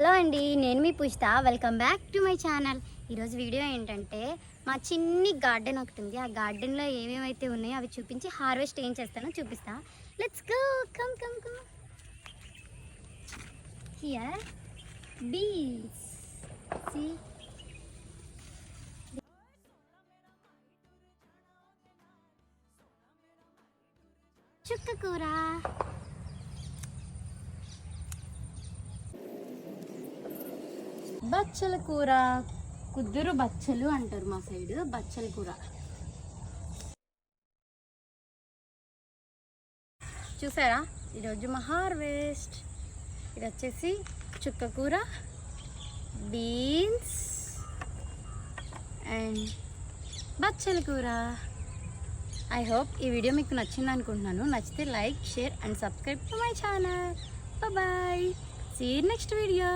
Hello అండి, నేను మీ Pushta. Welcome back to my channel. ఈరోజు వీడియో ఏంటంటే మా చిన్ని గార్డెన్ ఒకటి ఉంది. ఆ గార్డెన్లో ఏమేమైతే ఉన్నాయో అవి చూపించి హార్వెస్ట్ ఏం చేస్తానో చూపిస్తా. Let's go, come come come. Here beans, see, చుక్క కూర, బచ్చల కూర, కుదురు బచ్చలు అంటారు మా సైడ్. బచ్చల కూర చూసారా, ఈరోజు మా హార్వెస్ట్. ఇది వచ్చేసి చుక్క కూర, బీన్స్ అండ్ బచ్చల కూర. ఐ హోప్ ఈ వీడియో మీకు నచ్చింది అనుకుంటున్నాను. నచ్చితే like, share and subscribe to my channel. Bye, see you next video.